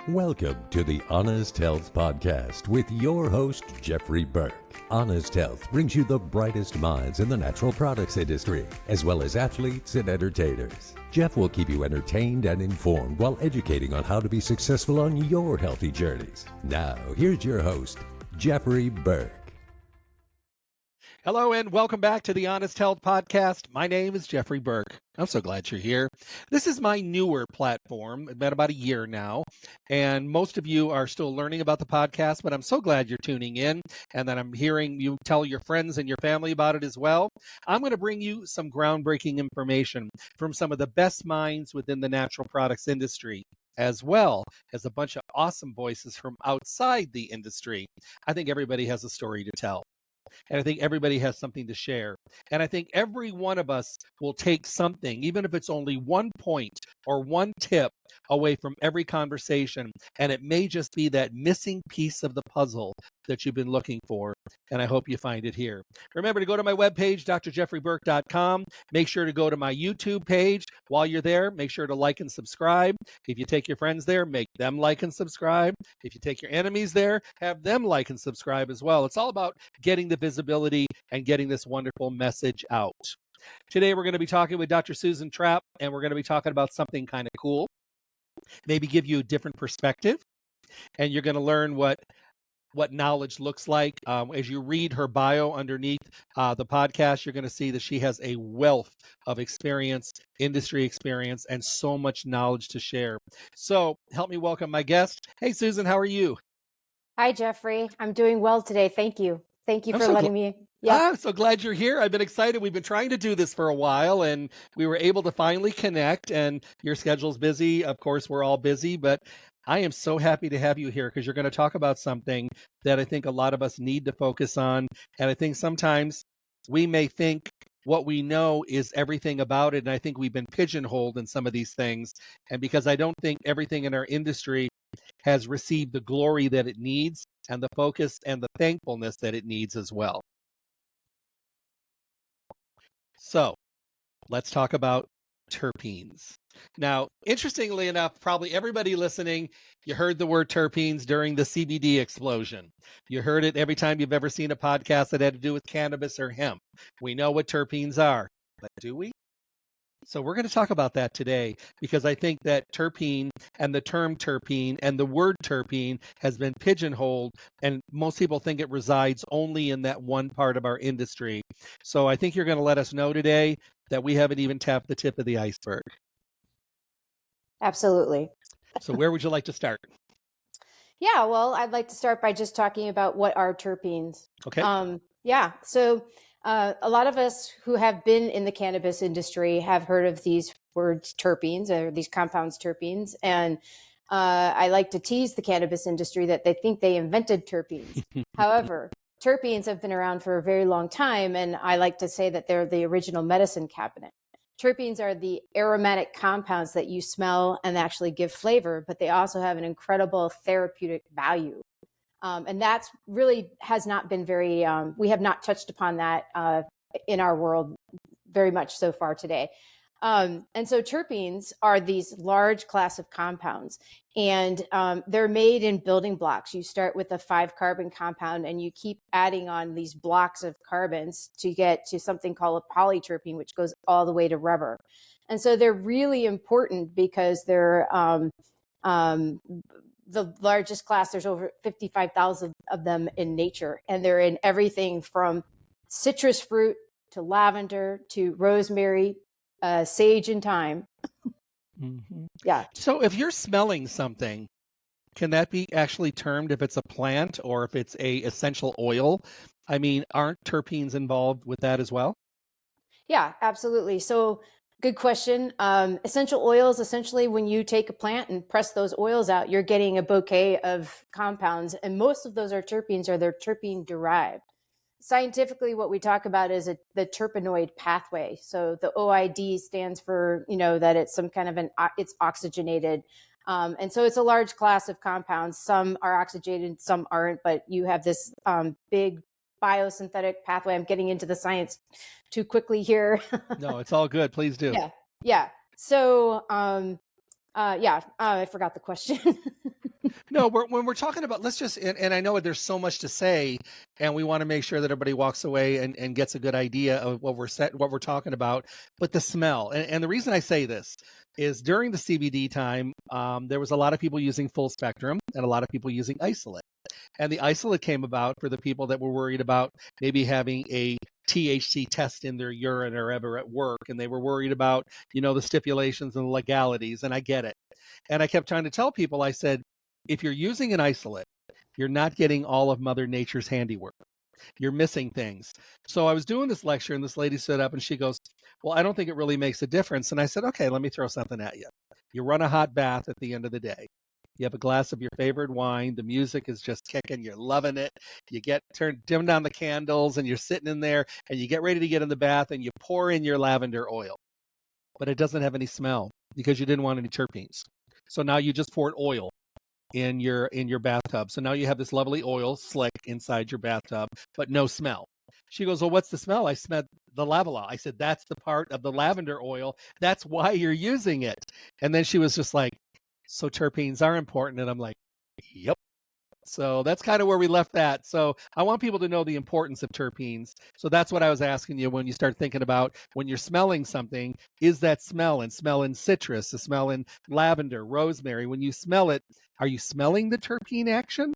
Welcome to the Honest Health Podcast with your host, Jeffrey Burke. Honest Health brings you the brightest minds in the natural products industry, as well as athletes and entertainers. Jeff will keep you entertained and informed while educating on how to be successful on your healthy journeys. Now, here's your host, Jeffrey Burke. Hello and welcome back to the Honest Health Podcast. My name is Jeffrey Burke. I'm so glad you're here. This is my newer platform. It's been about a year now, and most of you are still learning about the podcast, but I'm so glad you're tuning in and that I'm hearing you tell your friends and your family about it as well. I'm going to bring you some groundbreaking information from some of the best minds within the natural products industry, as well as a bunch of awesome voices from outside the industry. I think everybody has a story to tell. And I think everybody has something to share. And I think every one of us will take something, even if it's only 1 point or 1 tip away from every conversation. And it may just be that missing piece of the puzzle that you've been looking for. And I hope you find it here. Remember to go to my webpage, drjeffreyburke.com. Make sure to go to my YouTube page. While you're there, make sure to like and subscribe. If you take your friends there, make them like and subscribe. If you take your enemies there, have them like and subscribe as well. It's all about getting the visibility and getting this wonderful message out. Today, we're going to be talking with Dr. Susan Trapp, and we're going to be talking about something kind of cool, maybe give you a different perspective, and you're going to learn what knowledge looks like. As you read her bio underneath the podcast, you're going to see that she has a wealth of experience, industry experience, and so much knowledge to share. So help me welcome my guest. Hey, Susan, how are you? Hi, Jeffrey. I'm doing well today. Thank you. Thank you for letting me. I'm so glad you're here. I've been excited. We've been trying to do this for a while, and we were able to finally connect, and your schedule's busy. Of course, we're all busy, but I am so happy to have you here because you're going to talk about something that I think a lot of us need to focus on. And I think sometimes we may think what we know is everything about it. And I think we've been pigeonholed in some of these things. And because I don't think everything in our industry has received the glory that it needs and the focus and the thankfulness that it needs as well. So let's talk about terpenes. Now, interestingly enough, probably everybody listening, you heard the word terpenes during the CBD explosion. You heard it every time you've ever seen a podcast that had to do with cannabis or hemp. We know what terpenes are, but do we? So we're going to talk about that today because I think that terpene and the term terpene and the word terpene has been pigeonholed, and most people think it resides only in that one part of our industry. So I think you're going to let us know today that we haven't even tapped the tip of the iceberg. Absolutely. So where would you like to start? Yeah, well, I'd like to start by just talking about what are terpenes. Okay. So a lot of us who have been in the cannabis industry have heard of these words terpenes or these compounds terpenes. And I like to tease the cannabis industry that they think they invented terpenes. However, terpenes have been around for a very long time. And I like to say that they're the original medicine cabinet. Terpenes are the aromatic compounds that you smell and actually give flavor, but they also have an incredible therapeutic value. And that's really has not been very, we have not touched upon that in our world very much so far today. And so terpenes are these large class of compounds, and they're made in building blocks. You start with a 5-carbon compound and you keep adding on these blocks of carbons to get to something called a polyterpene, which goes all the way to rubber. And so they're really important because they're the largest class. There's over 55,000 of them in nature, and they're in everything from citrus fruit to lavender to rosemary, sage and thyme. Mm-hmm. Yeah. So if you're smelling something, can that be actually termed if it's a plant or if it's a essential oil? I mean, aren't terpenes involved with that as well? Yeah, absolutely. So good question. Essential oils, essentially, when you take a plant and press those oils out, you're getting a bouquet of compounds, and most of those are terpenes or they're terpene derived. Scientifically, what we talk about is the terpenoid pathway. So the OID stands for, that it's some kind of it's oxygenated. And so it's a large class of compounds. Some are oxygenated, some aren't, but you have this big biosynthetic pathway. I'm getting into the science too quickly here. No, it's all good. Please do. Yeah. So, I forgot the question. No, when we're talking about, let's just, and I know there's so much to say, and we want to make sure that everybody walks away and gets a good idea of what we're talking about. But the smell, and the reason I say this is during the CBD time, there was a lot of people using full spectrum and a lot of people using isolate. And the isolate came about for the people that were worried about maybe having a THC test in their urine or ever at work, and they were worried about, the stipulations and the legalities, and I get it. And I kept trying to tell people, I said, if you're using an isolate, you're not getting all of Mother Nature's handiwork. You're missing things. So I was doing this lecture and this lady stood up and she goes, well, I don't think it really makes a difference. And I said, okay, let me throw something at you. You run a hot bath at the end of the day. You have a glass of your favorite wine. The music is just kicking. You're loving it. You dim down the candles and you're sitting in there and you get ready to get in the bath and you pour in your lavender oil, but it doesn't have any smell because you didn't want any terpenes. So now you just poured oil in your bathtub. So now you have this lovely oil slick inside your bathtub, but no smell. She goes, well, what's the smell? I smelled the lavala. I said, that's the part of the lavender oil. That's why you're using it. And then she was just like, so terpenes are important. And I'm like, yep. So that's kind of where we left that. So I want people to know the importance of terpenes. So that's what I was asking you when you start thinking about when you're smelling something, is that smell in citrus, the smell in lavender, rosemary? When you smell it, are you smelling the terpene action?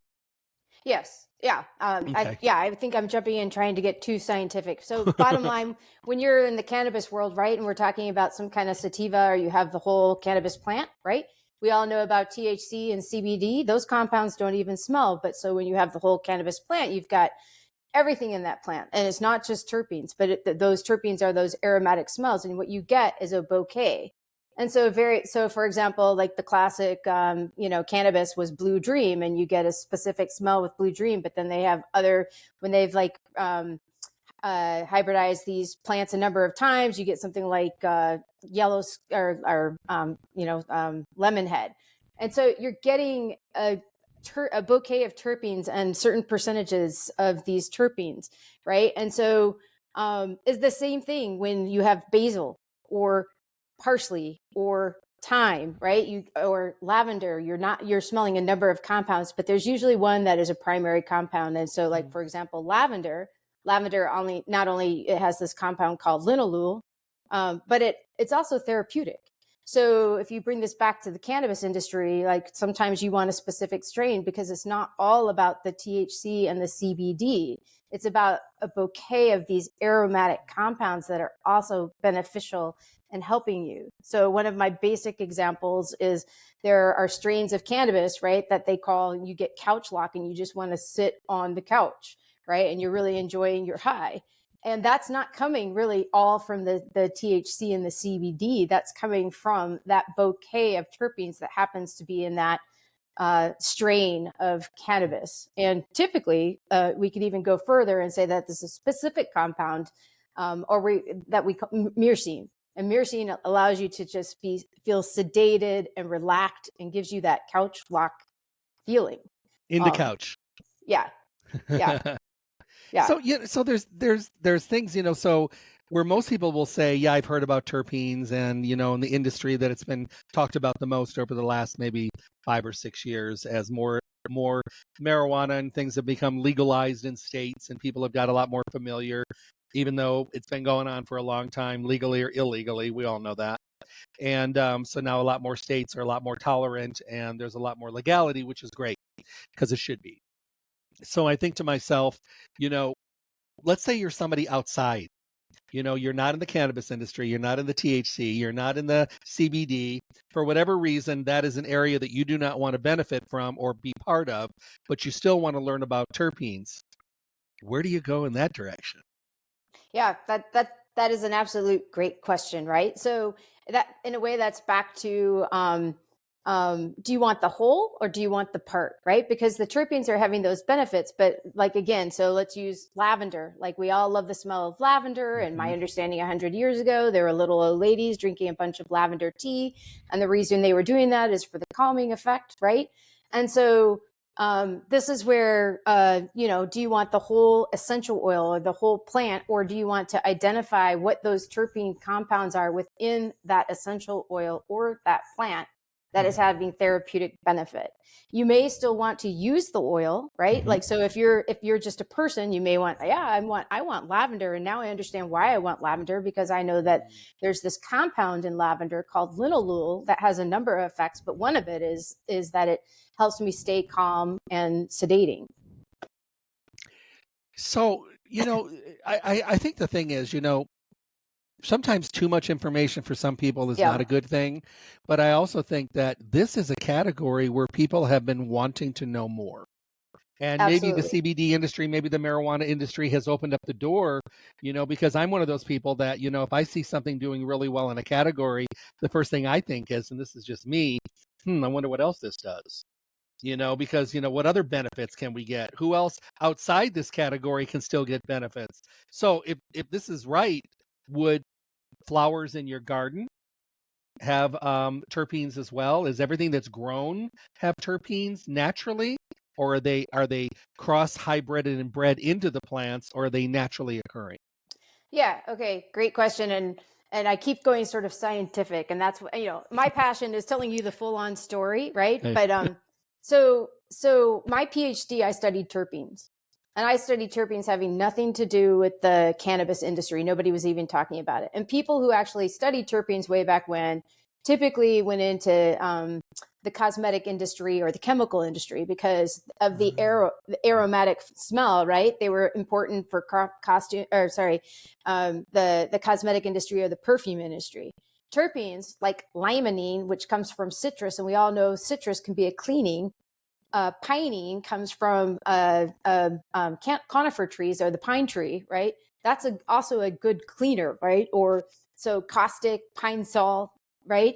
Yes. Yeah. Okay. I think I'm jumping in trying to get too scientific. So bottom line, when you're in the cannabis world, right, and we're talking about some kind of sativa or you have the whole cannabis plant, right? We all know about THC and CBD. Those compounds don't even smell. But so when you have the whole cannabis plant, you've got everything in that plant. And it's not just terpenes, but those terpenes are those aromatic smells. And what you get is a bouquet. And so for example, like the classic, cannabis was Blue Dream, and you get a specific smell with Blue Dream, but then they have when they've hybridized these plants a number of times, you get something like yellow or lemon head. And so you're getting a bouquet of terpenes and certain percentages of these terpenes, right? And so it's the same thing when you have basil or parsley or thyme, right? Or lavender, you're smelling a number of compounds, but there's usually one that is a primary compound. And so like, for example, lavender not only it has this compound called linalool, but it's also therapeutic. So if you bring this back to the cannabis industry, like sometimes you want a specific strain because it's not all about the THC and the CBD. It's about a bouquet of these aromatic compounds that are also beneficial and helping you. So one of my basic examples is there are strains of cannabis, right, that they call, you get couch lock and you just want to sit on the couch, right? And you're really enjoying your high. And that's not coming really all from the THC and the CBD. That's coming from that bouquet of terpenes that happens to be in that strain of cannabis. And typically, we could even go further and say that this is a specific compound, that we call myrcene. And myrcene allows you to just feel sedated and relaxed and gives you that couch lock feeling. In the couch. Yeah. Yeah. Yeah. So there's things, so where most people will say, yeah, I've heard about terpenes and, in the industry that it's been talked about the most over the last maybe 5 or 6 years as more marijuana and things have become legalized in states and people have got a lot more familiar, even though it's been going on for a long time, legally or illegally. We all know that. And so now a lot more states are a lot more tolerant and there's a lot more legality, which is great because it should be. So I think to myself, let's say you're somebody outside, you're not in the cannabis industry, you're not in the THC, you're not in the CBD. For whatever reason, that is an area that you do not want to benefit from or be part of, but you still want to learn about terpenes. Where do you go in that direction? Yeah, that is an absolute great question, right? So that in a way that's back to do you want the whole or do you want the part, right? Because the terpenes are having those benefits, but like again, so let's use lavender. Like we all love the smell of lavender, and my understanding 100 years ago, there were little old ladies drinking a bunch of lavender tea, and the reason they were doing that is for the calming effect, right? And so this is where, do you want the whole essential oil or the whole plant, or do you want to identify what those terpene compounds are within that essential oil or that plant that is having therapeutic benefit. You may still want to use the oil, right? Mhm. Like, so if you're just a person, you may want, I want lavender. And now I understand why I want lavender, because I know that there's this compound in lavender called linalool that has a number of effects, but one of it is that it helps me stay calm and sedating. So, I think the thing is, sometimes too much information for some people is not Yeah, a good thing. But I also think that this is a category where people have been wanting to know more. And maybe the absolutely. CBD industry, maybe the marijuana industry has opened up the door, because I'm one of those people that, if I see something doing really well in a category, the first thing I think is, and this is just me, I wonder what else this does. Because, what other benefits can we get? Who else outside this category can still get benefits? So if this is right, would flowers in your garden have terpenes as well? Is everything that's grown have terpenes naturally, or are they cross hybrided and bred into the plants, or are they naturally occurring? Yeah. Okay. Great question. And I keep going sort of scientific, and that's what, my passion is telling you the full on story, right? Okay. But so my PhD, I studied terpenes, and I studied terpenes having nothing to do with the cannabis industry. Nobody was even talking about it. And people who actually studied terpenes way back when typically went into the cosmetic industry or the chemical industry because of the aromatic smell, right? They were important for the cosmetic industry or the perfume industry. Terpenes, like limonene, which comes from citrus, and we all know citrus can be a cleaning. Pinene comes from conifer trees or the pine tree, right? That's also a good cleaner, right? Or so caustic, pine sol, right?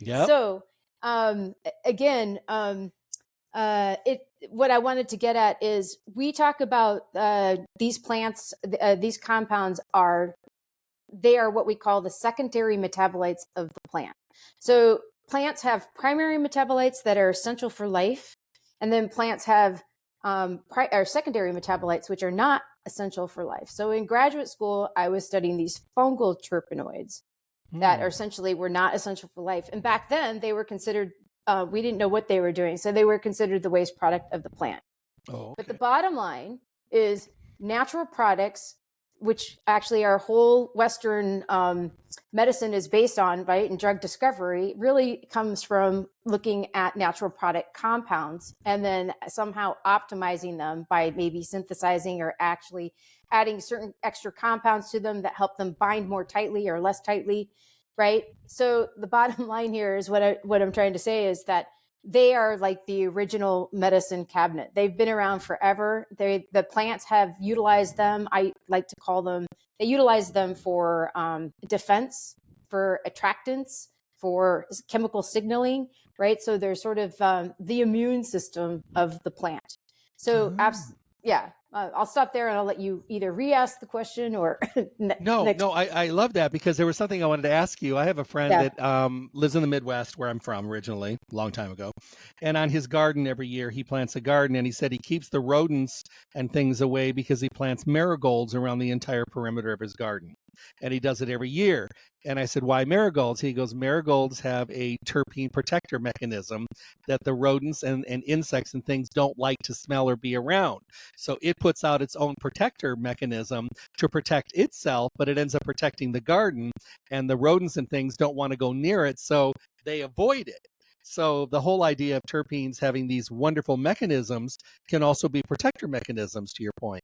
Yep. So again, it what I wanted to get at is we talk about these plants, these compounds are what we call the secondary metabolites of the plant. So plants have primary metabolites that are essential for life, and then plants have secondary metabolites which are not essential for life. So in graduate school, I was studying these fungal terpenoids that are essentially were not essential for life. And back then, they were considered, we didn't know what they were doing. So they were considered the waste product of the plant. Oh, But the okay. bottom line is natural products, which actually our whole Western medicine is based on, right? And drug discovery really comes from looking at natural product compounds and then somehow optimizing them by maybe synthesizing or actually adding certain extra compounds to them that help them bind more tightly or less tightly, right? So the bottom line here is what I'm trying to say is that they are like the original medicine cabinet. They've been around forever. The plants have utilized them. I like to call them, they utilize them for defense, for attractants, for chemical signaling, right? So they're sort of the immune system of the plant. So, yeah, I'll stop there and I'll let you either re-ask the question or No, next. no, I love that because there was something I wanted to ask you. I have a friend Yeah. that lives in the Midwest where I'm from originally, a long time ago. And on his garden every year, he plants a garden and he said he keeps the rodents and things away because he plants marigolds around the entire perimeter of his garden. And he does it every year. And I said, why marigolds? He goes, marigolds have a terpene protector mechanism that the rodents and insects and things don't like to smell or be around. So it puts out its own protector mechanism to protect itself, but it ends up protecting the garden, and the rodents and things don't want to go near it, so they avoid it. So the whole idea of terpenes having these wonderful mechanisms can also be protector mechanisms, to your point.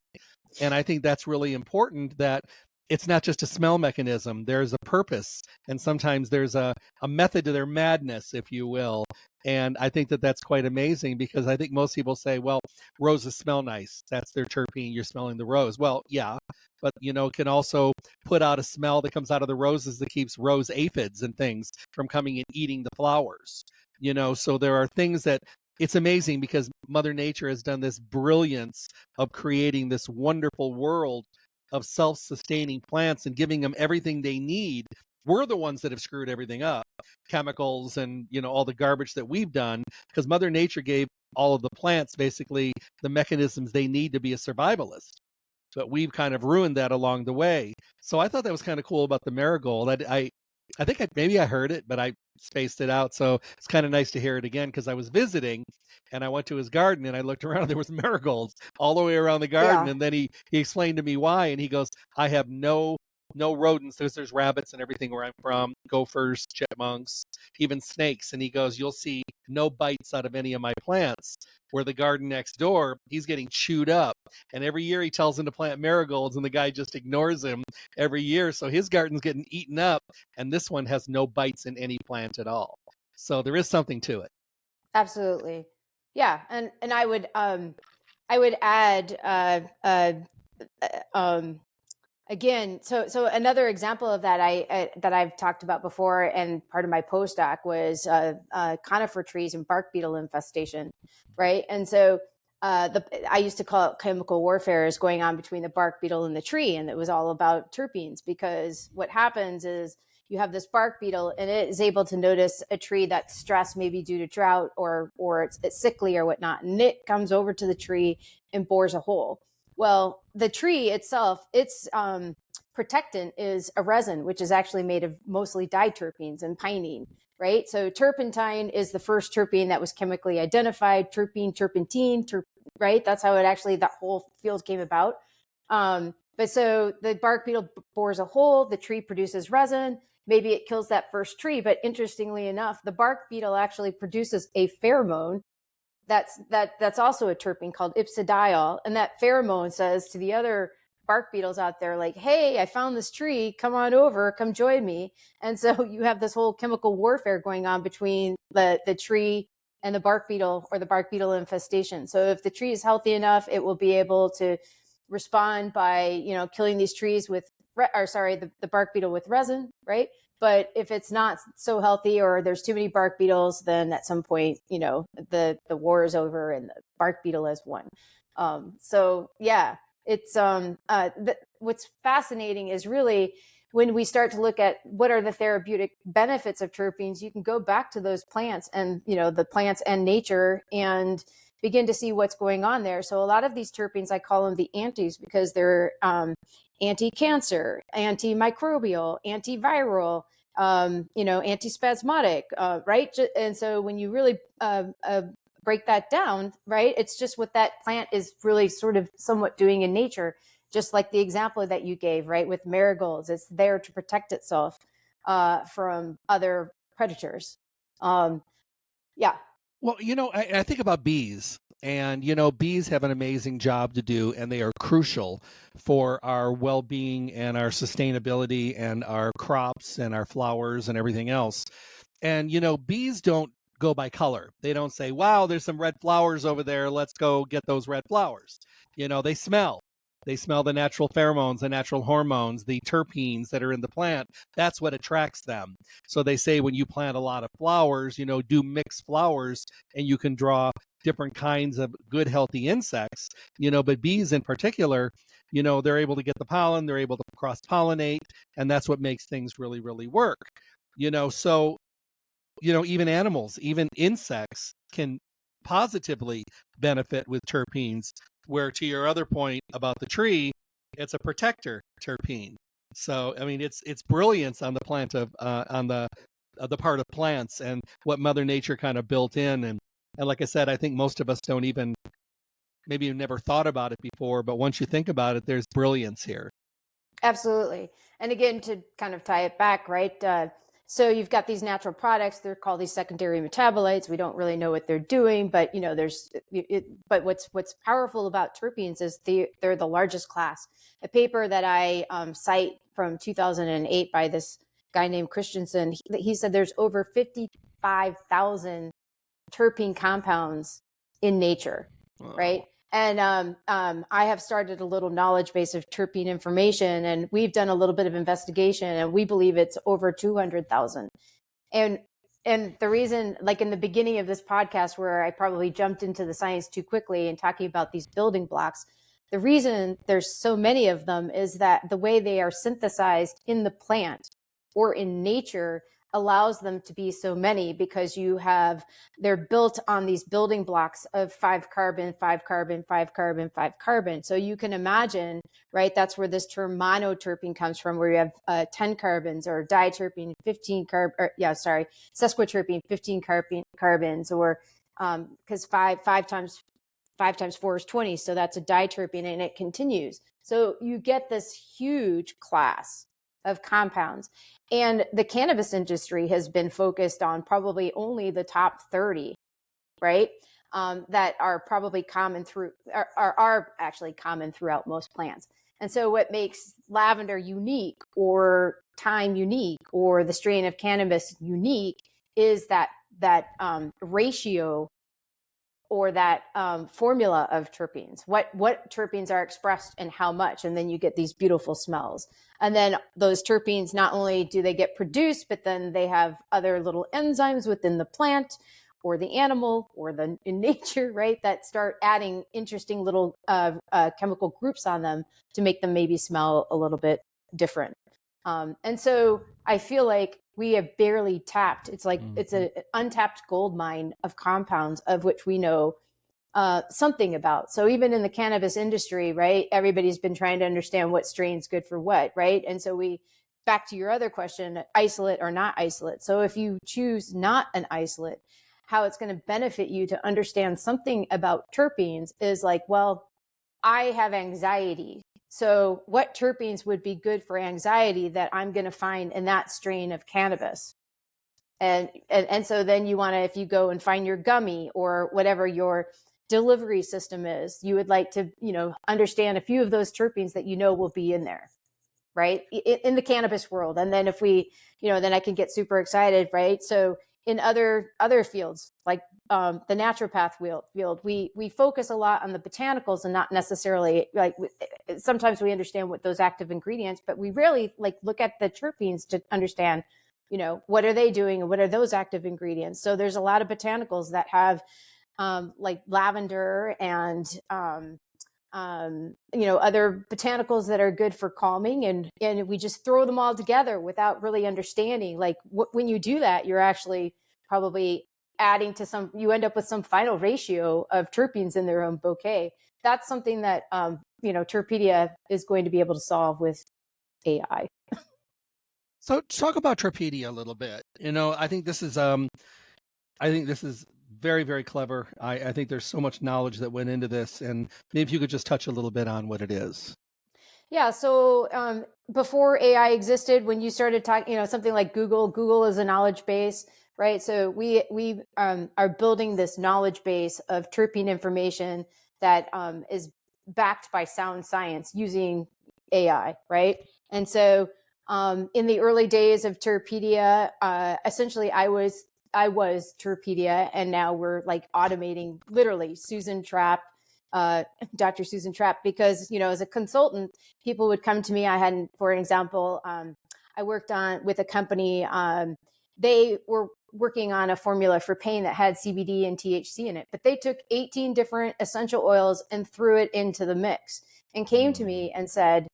And I think that's really important, that it's not just a smell mechanism. There's a purpose, and sometimes there's a method to their madness, if you will. And I think that that's quite amazing, because I think most people say, well, roses smell nice. That's their terpene. You're smelling the rose. Well, yeah, but it can also put out a smell that comes out of the roses that keeps rose aphids and things from coming and eating the flowers. So there are things that it's amazing, because Mother Nature has done this brilliance of creating this wonderful world of self-sustaining plants and giving them everything they need. We're the ones that have screwed everything up, chemicals and all the garbage that we've done, because Mother Nature gave all of the plants basically the mechanisms they need to be a survivalist, but we've kind of ruined that along the way. So I thought that was kind of cool about the marigold. I think maybe I heard it, but I spaced it out. So it's kind of nice to hear it again because I was visiting and I went to his garden and I looked around and there was marigolds all the way around the garden. Yeah. And then he explained to me why. And he goes, I have no rodents. There's rabbits and everything where I'm from, gophers, chipmunks, even snakes. And he goes, you'll see no bites out of any of my plants. Where the garden next door, he's getting chewed up. And every year he tells him to plant marigolds and the guy just ignores him every year. So his garden's getting eaten up. And this one has no bites in any plant at all. So there is something to it. Absolutely. Yeah. And I would add, again, so another example of that that I've talked about before, and part of my postdoc was conifer trees and bark beetle infestation, right? And so I used to call it chemical warfare is going on between the bark beetle and the tree, and it was all about terpenes, because what happens is you have this bark beetle and it is able to notice a tree that's stressed, maybe due to drought or it's sickly or whatnot, and it comes over to the tree and bores a hole. Well, the tree itself, its protectant is a resin, which is actually made of mostly diterpenes and pinene, right? So turpentine is the first terpene that was chemically identified, turpentine, right? That's how that whole field came about. But so the bark beetle bores a hole, the tree produces resin, maybe it kills that first tree. But interestingly enough, the bark beetle actually produces a pheromone that's also a terpene called ipsidiol. And that pheromone says to the other bark beetles out there, like, hey, I found this tree, come on over, come join me. And so you have this whole chemical warfare going on between the tree and the bark beetle, or the bark beetle infestation. So if the tree is healthy enough, it will be able to respond by, killing these trees with, the bark beetle with resin, right? But if it's not so healthy, or there's too many bark beetles, then at some point, the war is over and the bark beetle has won. So yeah, it's what's fascinating is really when we start to look at what are the therapeutic benefits of terpenes, you can go back to those plants and the plants and nature and begin to see what's going on there. So a lot of these terpenes, I call them the antis, because they're anti-cancer, antimicrobial, antiviral, antispasmodic, right? And so when you really break that down, right, it's just what that plant is really sort of somewhat doing in nature, just like the example that you gave, right, with marigolds. It's there to protect itself from other predators. Yeah. Well, I think about bees, and, bees have an amazing job to do, and they are crucial for our well-being and our sustainability and our crops and our flowers and everything else. And, bees don't go by color. They don't say, wow, there's some red flowers over there, let's go get those red flowers. They smell. They smell the natural pheromones, the natural hormones, the terpenes that are in the plant. That's what attracts them. So they say when you plant a lot of flowers, do mixed flowers, and you can draw different kinds of good, healthy insects. But bees in particular, they're able to get the pollen, they're able to cross-pollinate, and that's what makes things really, really work. So, even animals, even insects can positively benefit with terpenes, where to your other point about the tree, it's a protector terpene. So, I mean, it's brilliance on the plant of on the part of plants and what Mother Nature kind of built in. And like I said, I think most of us don't even, maybe you've never thought about it before, but once you think about it, there's brilliance here. Absolutely. And again, to kind of tie it back, right? So you've got these natural products. They're called these secondary metabolites. We don't really know what they're doing, but but what's powerful about terpenes is they're the largest class. A paper that I cite from 2008 by this guy named Christensen, he said there's over 55,000 terpene compounds in nature, right? And I have started a little knowledge base of terpene information, and we've done a little bit of investigation, and we believe it's over 200,000. And the reason, like in the beginning of this podcast, where I probably jumped into the science too quickly and talking about these building blocks, the reason there's so many of them is that the way they are synthesized in the plant or in nature allows them to be so many because they're built on these building blocks of 5 carbon, 5 carbon, 5 carbon, 5 carbon. So you can imagine, right? That's where this term monoterpene comes from, where you have 10 carbons, or diterpene, 15 sesquiterpene, 15 carbons, or because five times 4 is 20. So that's a diterpene, and it continues. So you get this huge class of compounds. And the cannabis industry has been focused on probably only the top 30, right? That are probably are actually common throughout most plants. And so what makes lavender unique, or thyme unique, or the strain of cannabis unique is that ratio, or that formula of terpenes, what terpenes are expressed and how much, and then you get these beautiful smells. And then those terpenes, not only do they get produced, but then they have other little enzymes within the plant or the animal or in nature, right, that start adding interesting little chemical groups on them to make them maybe smell a little bit different. And so I feel like we have barely tapped. It's like it's an untapped gold mine of compounds of which we know something about. So even in the cannabis industry, right, everybody's been trying to understand what strain's good for what, right? And so back to your other question, isolate or not isolate. So if you choose not an isolate, how it's going to benefit you to understand something about terpenes is like, well, I have anxiety. So what terpenes would be good for anxiety that I'm going to find in that strain of cannabis? And so then you want to, if you go and find your gummy or whatever your delivery system is, you would like to, understand a few of those terpenes that will be in there, right? In the cannabis world. And then if we, then I can get super excited, right? So in other fields, like the naturopath field, we focus a lot on the botanicals and not necessarily sometimes we understand what those active ingredients, but we rarely look at the terpenes to understand, what are they doing and what are those active ingredients. So there's a lot of botanicals that have like lavender and other botanicals that are good for calming, and we just throw them all together without really understanding. When you do that, you're actually probably adding to you end up with some final ratio of terpenes in their own bouquet. That's something that, Terpedia is going to be able to solve with AI. So talk about Terpedia a little bit. I think this is very, very clever. I think there's so much knowledge that went into this, and maybe if you could just touch a little bit on what it is. Yeah. So before AI existed, when you started talking, something like Google is a knowledge base, right? So we are building this knowledge base of terpene information that is backed by sound science using AI, right? And so in the early days of Terpedia, essentially I was Terpedia, and now we're automating literally Dr. Susan Trapp, because, as a consultant, people would come to me. For example, I worked with a company. They were working on a formula for pain that had CBD and THC in it, but they took 18 different essential oils and threw it into the mix and came to me and said,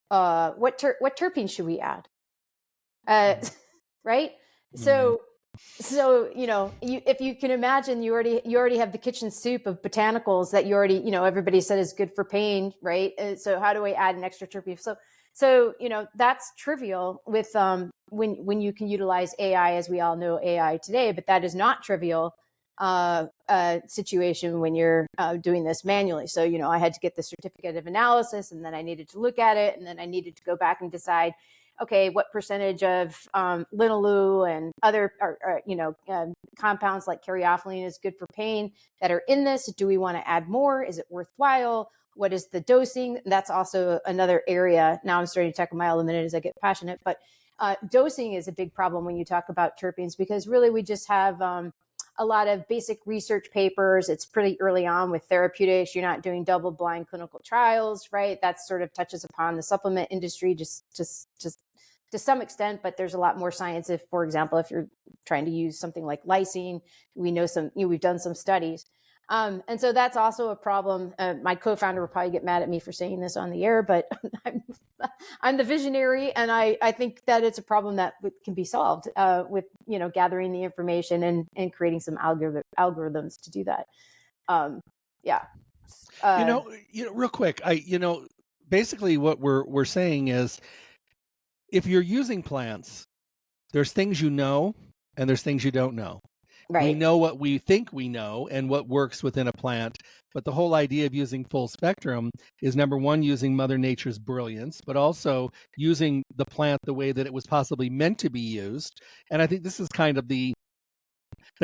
what terpene should we add? Right? So, if you can imagine, you already have the kitchen soup of botanicals that you already, everybody said is good for pain, right? So how do I add an extra terpene? So that's trivial with when you can utilize AI, as we all know AI today, but that is not trivial situation when you're doing this manually. So I had to get the certificate of analysis, and then I needed to look at it, and then I needed to go back and decide, okay, what percentage of linalool and other compounds like caryophyllene is good for pain that are in this? Do we want to add more? Is it worthwhile? What is the dosing? That's also another area. Now I'm starting to talk a mile a minute as I get passionate, but dosing is a big problem when you talk about terpenes, because really we just have a lot of basic research papers. It's pretty early on with therapeutics. You're not doing double-blind clinical trials, right? That sort of touches upon the supplement industry just to some extent, but there's a lot more science. For example, if you're trying to use something like lysine, we know we've done some studies. And so that's also a problem. My co-founder will probably get mad at me for saying this on the air, but I'm the visionary, and I think that it's a problem that can be solved with gathering the information and creating some algorithms to do that. Yeah. Real quick, basically what we're saying is, if you're using plants, there's things you know and there's things you don't know. Right. We know what we think we know and what works within a plant. But the whole idea of using full spectrum is, number one, using Mother Nature's brilliance, but also using the plant the way that it was possibly meant to be used. And I think this is kind of the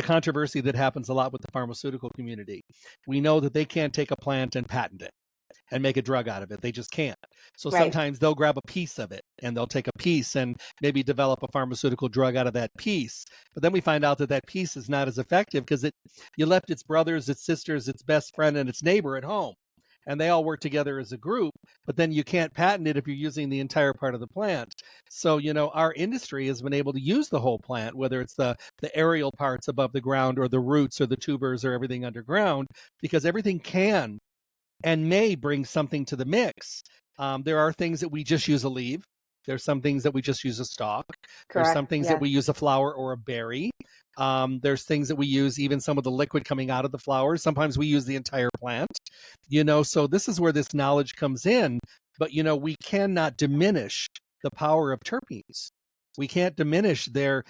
controversy that happens a lot with the pharmaceutical community. We know that they can't take a plant and patent it and make a drug out of it. They just can't. So sometimes they'll grab a piece of it and they'll take a piece and maybe develop a pharmaceutical drug out of that piece. But then we find out that that piece is not as effective because you left its brothers, its sisters, its best friend, and its neighbor at home. And they all work together as a group, but then you can't patent it if you're using the entire part of the plant. So, our industry has been able to use the whole plant, whether it's the aerial parts above the ground or the roots or the tubers or everything underground, because everything can and may bring something to the mix. There are things that we just use a leaf. There's some things that we just use a stalk. Correct. There's some things that we use a flower or a berry. There's things that we use even some of the liquid coming out of the flowers. Sometimes we use the entire plant. So this is where this knowledge comes in. But, we cannot diminish the power of terpenes. We can't diminish their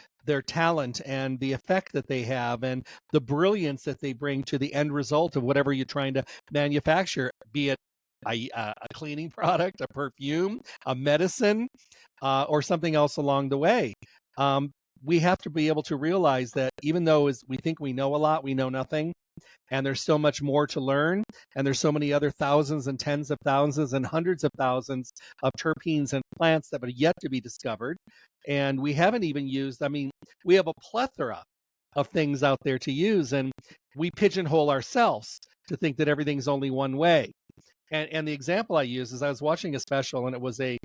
talent and the effect that they have and the brilliance that they bring to the end result of whatever you're trying to manufacture, be it a cleaning product, a perfume, a medicine, or something else along the way. We have to be able to realize that even though we think we know a lot, we know nothing. And there's so much more to learn. And there's so many other thousands and tens of thousands and hundreds of thousands of terpenes and plants that are yet to be discovered. And we haven't even used, we have a plethora of things out there to use. And we pigeonhole ourselves to think that everything's only one way. And the example I use is I was watching a special, and it was a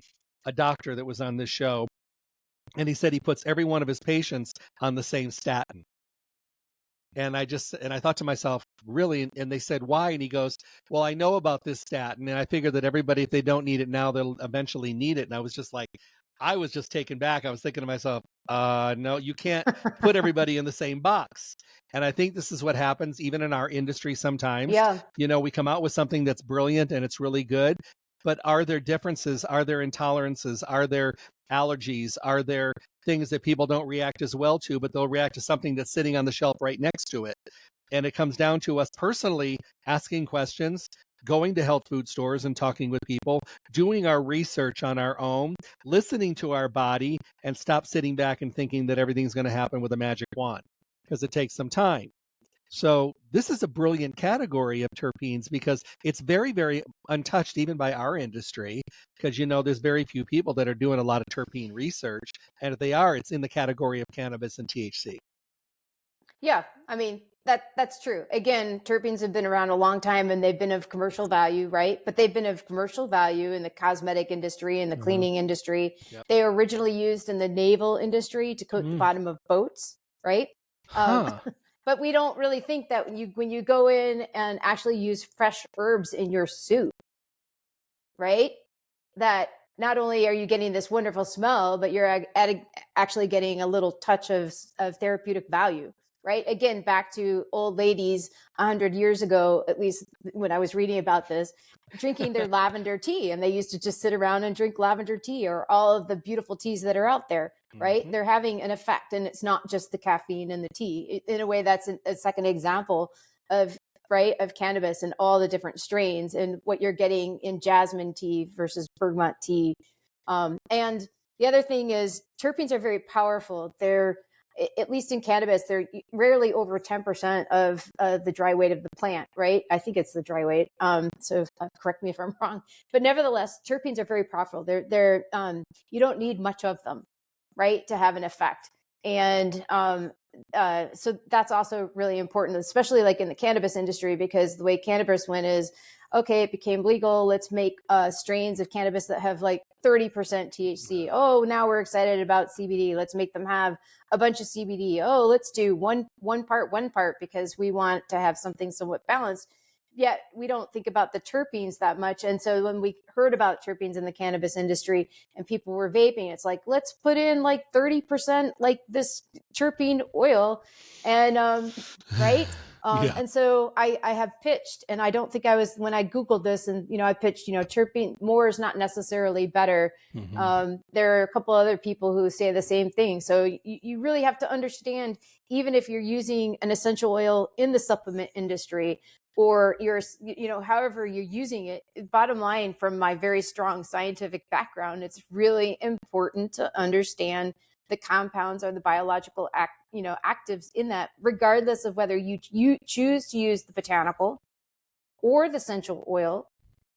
doctor that was on this show. And he said he puts every one of his patients on the same statin. And I thought to myself, really? And they said, why? And he goes, well, I know about this statin, and I figure that everybody, if they don't need it now, they'll eventually need it. And I was just like, I was just taken back. I was thinking to myself, no, you can't put everybody in the same box. And I think this is what happens even in our industry sometimes. Yeah. We come out with something that's brilliant and it's really good, but are there differences? Are there intolerances? Are there allergies? Are there things that people don't react as well to, but they'll react to something that's sitting on the shelf right next to it? And it comes down to us personally asking questions, going to health food stores and talking with people, doing our research on our own, listening to our body, and stop sitting back and thinking that everything's going to happen with a magic wand, because it takes some time. So this is a brilliant category of terpenes because it's very, very untouched even by our industry, because, there's very few people that are doing a lot of terpene research. And if they are, it's in the category of cannabis and THC. Yeah, that's true. Again, terpenes have been around a long time and they've been of commercial value, right? But they've been of commercial value in the cosmetic industry and the cleaning industry. Yep. They were originally used in the naval industry to coat the bottom of boats, right? But we don't really think that when you go in and actually use fresh herbs in your soup, right? That not only are you getting this wonderful smell, but you're actually getting a little touch of therapeutic value, right? Again, back to old ladies 100 years ago, at least when I was reading about this, drinking their lavender tea. And they used to just sit around and drink lavender tea or all of the beautiful teas that are out there, right? Mm-hmm. They're having an effect, and it's not just the caffeine and the tea. In a way, that's a second example of cannabis and all the different strains and what you're getting in jasmine tea versus bergamot tea. And the other thing is terpenes are very powerful. They're, at least in cannabis, they're rarely over 10% of the dry weight of the plant, right? I think it's the dry weight. So correct me if I'm wrong. But nevertheless, terpenes are very powerful. They're you don't need much of them, right, to have an effect. And so that's also really important, especially like in the cannabis industry, because the way cannabis went is okay, it became legal. Let's make strains of cannabis that have like 30% THC. Oh, now we're excited about CBD. Let's make them have a bunch of CBD. Oh, let's do one part because we want to have something somewhat balanced. Yet we don't think about the terpenes that much. And so when we heard about terpenes in the cannabis industry and people were vaping, it's like, let's put in like 30% like this terpene oil. And right. Yeah. And so I have pitched, and I don't think I was, when I Googled this and, I pitched, terpene, more is not necessarily better. There are a couple other people who say the same thing. So you really have to understand, even if you're using an essential oil in the supplement industry, or you're, however you're using it, bottom line, from my very strong scientific background, it's really important to understand the compounds or the biological actives in that, regardless of whether you choose to use the botanical or the essential oil,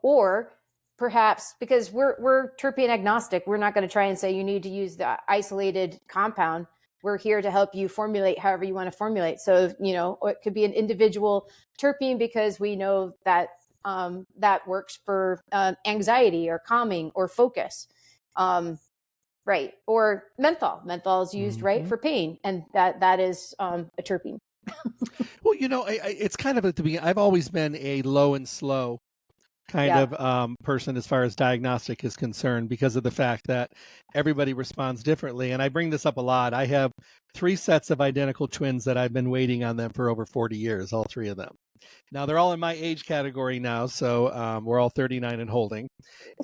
or perhaps, because we're terpene agnostic, we're not going to try and say you need to use the isolated compound. We're here to help you formulate however you want to formulate. So, it could be an individual terpene because we know that that works for anxiety or calming or focus. Right. Or menthol. Menthol is used, right, for pain. And that is a terpene. Well, it's kind of at the beginning. I've always been a low and slow kind of person as far as diagnostic is concerned, because of the fact that everybody responds differently. And I bring this up a lot. I have 3 sets of identical twins that I've been waiting on them for over 40 years, all 3 of them. Now, they're all in my age category now, so we're all 39 and holding.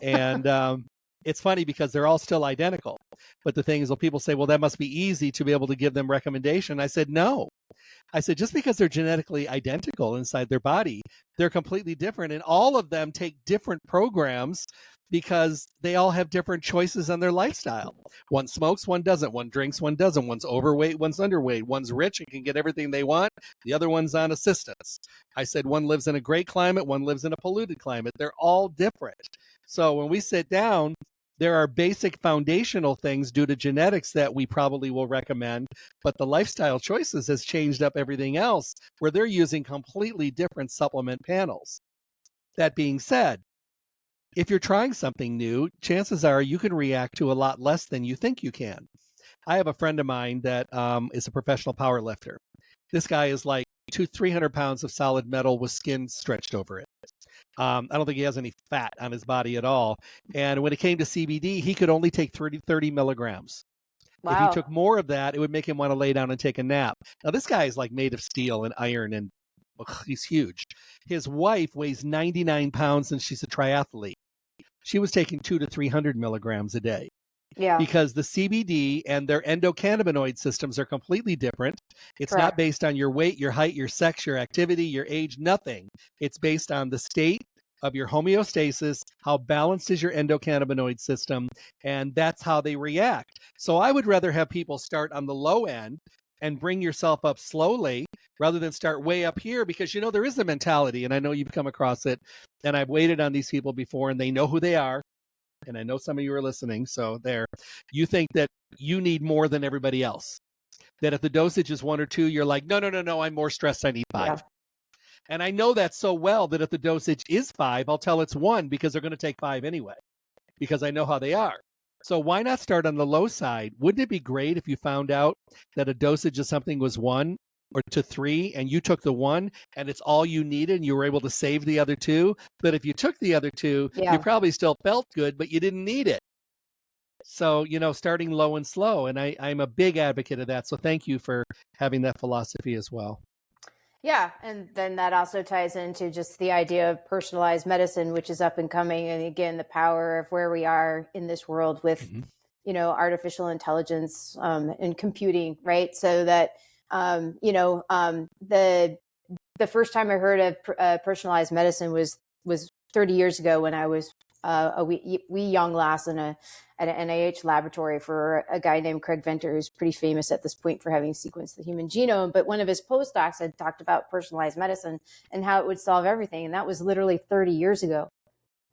And it's funny because they're all still identical. But the thing is, well, people say, well, that must be easy to be able to give them recommendation. I said, no. I said, just because they're genetically identical inside their body, they're completely different. And all of them take different programs because they all have different choices on their lifestyle. One smokes, one doesn't. One drinks, one doesn't. One's overweight, one's underweight. One's rich and can get everything they want. The other one's on assistance. I said, one lives in a great climate, one lives in a polluted climate. They're all different. So when we sit down, there are basic foundational things due to genetics that we probably will recommend, but the lifestyle choices has changed up everything else, where they're using completely different supplement panels. That being said, if you're trying something new, chances are you can react to a lot less than you think you can. I have a friend of mine that is a professional power lifter. This guy is like 300 pounds of solid metal with skin stretched over it. I don't think he has any fat on his body at all. And when it came to CBD, he could only take 30 milligrams. Wow. If he took more of that, it would make him want to lay down and take a nap. Now, this guy is like made of steel and iron, and he's huge. His wife weighs 99 pounds, and she's a triathlete. She was taking 200 to 300 milligrams a day. Yeah. Because the CBD and their endocannabinoid systems are completely different. It's Correct. Not based on your weight, your height, your sex, your activity, your age, nothing. It's based on the state of your homeostasis, how balanced is your endocannabinoid system, and that's how they react. So I would rather have people start on the low end and bring yourself up slowly rather than start way up here, because, there is a mentality, and I know you've come across it, and I've waited on these people before, and they know who they are. And I know some of you are listening, so there. You think that you need more than everybody else. That if the dosage is 1 or 2, you're like, no, I'm more stressed, I need 5. Yeah. And I know that so well that if the dosage is 5, I'll tell it's 1 because they're going to take 5 anyway, because I know how they are. So why not start on the low side? Wouldn't it be great if you found out that a dosage of something was 1 or to 3 and you took the 1 and it's all you needed and you were able to save the other 2? But if you took the other 2, you probably still felt good, but you didn't need it. So, starting low and slow. And I'm a big advocate of that. So thank you for having that philosophy as well. Yeah. And then that also ties into just the idea of personalized medicine, which is up and coming. And again, the power of where we are in this world with, artificial intelligence and computing, right? So that, the first time I heard of personalized medicine was 30 years ago when I was a wee young lass at an NIH laboratory for a guy named Craig Venter, who's pretty famous at this point for having sequenced the human genome. But one of his postdocs had talked about personalized medicine and how it would solve everything. And that was literally 30 years ago.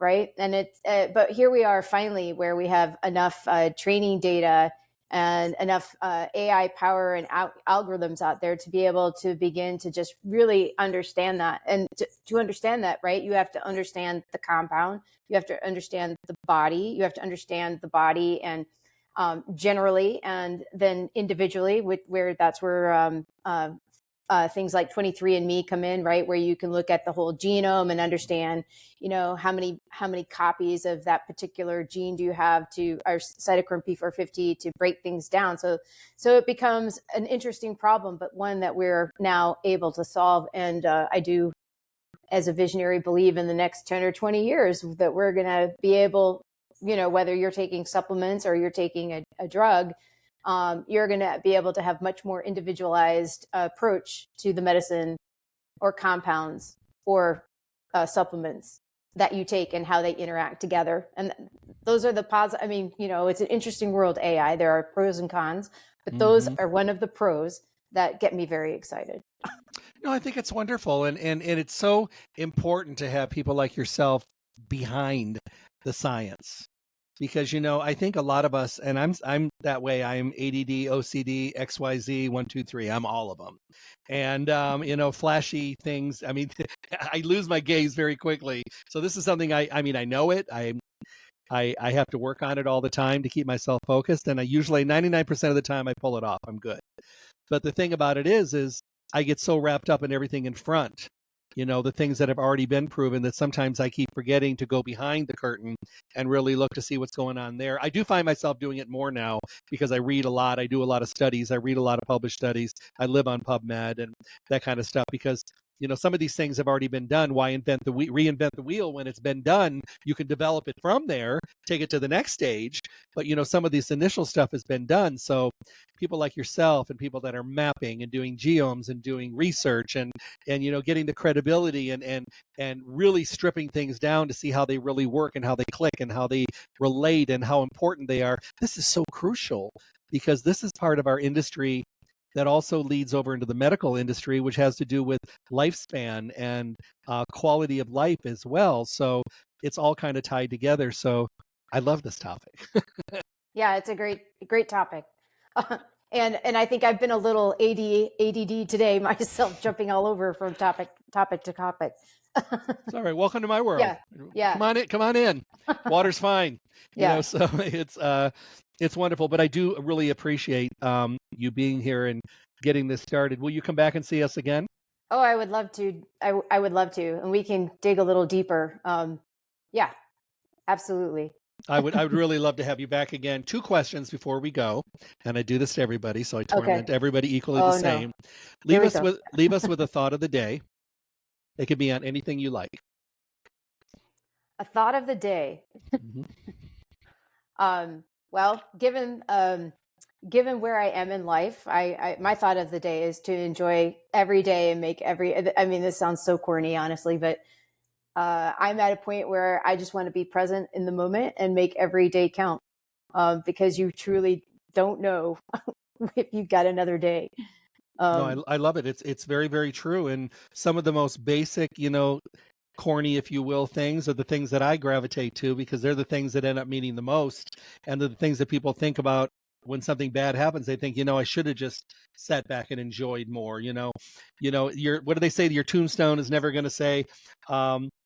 Right. And but here we are finally where we have enough training data and enough AI power and algorithms out there to be able to begin to just really understand that. And to understand that, right, you have to understand the compound, you have to understand the body, you have to understand the body and generally, and then individually, where things like 23andMe come in, right, where you can look at the whole genome and understand, how many copies of that particular gene do you have to our cytochrome P450 to break things down. So it becomes an interesting problem, but one that we're now able to solve. And I do, as a visionary, believe in the next 10 or 20 years that we're going to be able, whether you're taking supplements or you're taking a drug, you're going to be able to have much more individualized approach to the medicine or compounds or supplements that you take and how they interact together. And those are the positive. I mean, it's an interesting world, AI. There are pros and cons, but those are one of the pros that get me very excited. No, I think it's wonderful. And it's so important to have people like yourself behind the science. Because, I think a lot of us, and I'm that way, I'm ADD, OCD, XYZ, 1, 2, 3, I'm all of them. And, flashy things. I mean, I lose my gaze very quickly. So this is something I know it. I have to work on it all the time to keep myself focused. And I usually 99% of the time I pull it off. I'm good. But the thing about it is I get so wrapped up in everything in front, the things that have already been proven, that sometimes I keep forgetting to go behind the curtain and really look to see what's going on there. I do find myself doing it more now because I read a lot. I do a lot of studies. I read a lot of published studies. I live on PubMed and that kind of stuff because some of these things have already been done. Why reinvent the wheel when it's been done? You can develop it from there, take it to the next stage. But, some of this initial stuff has been done. So people like yourself and people that are mapping and doing genomes and doing research and getting the credibility and really stripping things down to see how they really work and how they click and how they relate and how important they are. This is so crucial because this is part of our industry that also leads over into the medical industry, which has to do with lifespan and quality of life as well. So it's all kind of tied together. So I love this topic. Yeah, it's a great topic. And I think I've been a little ADD today myself, jumping all over from topic to topic. It's all right. Welcome to my world. Yeah. Come on in. Water's fine. So it's wonderful. But I do really appreciate you being here and getting this started. Will you come back and see us again? Oh, I would love to. I would love to, and we can dig a little deeper. Yeah, absolutely. I would really love to have you back again. 2 questions before we go, and I do this to everybody, so I torment everybody equally the same. No. Leave us with a thought of the day. It could be on anything you like. A thought of the day. Well, given where I am in life, my thought of the day is to enjoy every day and make this sounds so corny, honestly, but I'm at a point where I just want to be present in the moment and make every day count, because you truly don't know if you've got another day. No, I love it. It's very, very true. And some of the most basic, corny, if you will, things are the things that I gravitate to because they're the things that end up meaning the most. And they're the things that people think about when something bad happens. They think, I should have just sat back and enjoyed more, what do they say? Your tombstone is never going to say,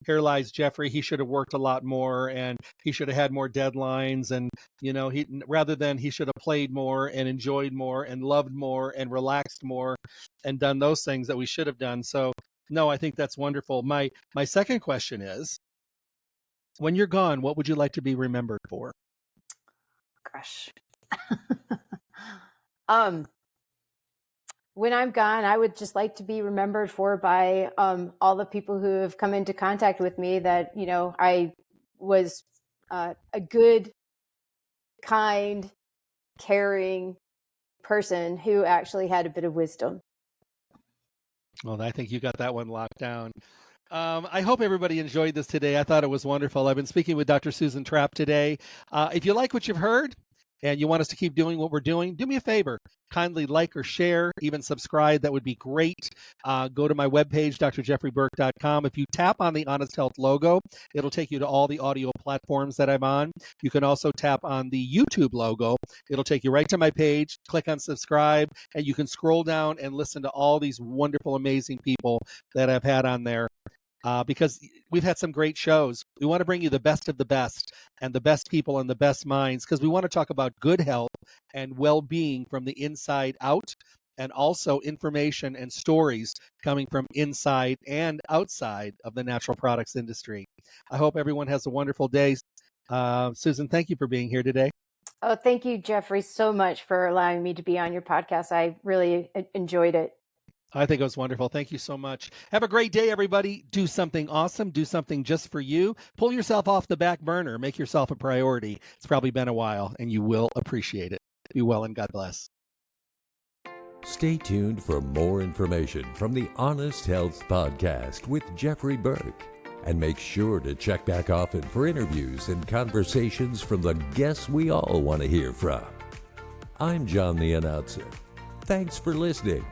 here lies Jeffrey. He should have worked a lot more and he should have had more deadlines. And, he should have played more and enjoyed more and loved more and relaxed more and done those things that we should have done. So no, I think that's wonderful. My second question is, when you're gone, what would you like to be remembered for? Gosh. When I'm gone, I would just like to be remembered by all the people who have come into contact with me that, I was a good, kind, caring person who actually had a bit of wisdom. Well, I think you got that one locked down. I hope everybody enjoyed this today. I thought it was wonderful. I've been speaking with Dr. Susan Trapp today. If you like what you've heard, and you want us to keep doing what we're doing, do me a favor. Kindly like or share, even subscribe. That would be great. Go to my webpage, drjeffreyburke.com. If you tap on the Honest Health logo, it'll take you to all the audio platforms that I'm on. You can also tap on the YouTube logo. It'll take you right to my page. Click on subscribe, and you can scroll down and listen to all these wonderful, amazing people that I've had on there. Because we've had some great shows. We want to bring you the best of the best and the best people and the best minds, because we want to talk about good health and well-being from the inside out, and also information and stories coming from inside and outside of the natural products industry. I hope everyone has a wonderful day. Susan, thank you for being here today. Oh, thank you, Jeffrey, so much for allowing me to be on your podcast. I really enjoyed it. I think it was wonderful. Thank you so much. Have a great day, everybody. Do something awesome. Do something just for you. Pull yourself off the back burner. Make yourself a priority. It's probably been a while, and you will appreciate it. Be well, and God bless. Stay tuned for more information from the Honest Health Podcast with Jeffrey Burke. And make sure to check back often for interviews and conversations from the guests we all want to hear from. I'm John the Announcer. Thanks for listening.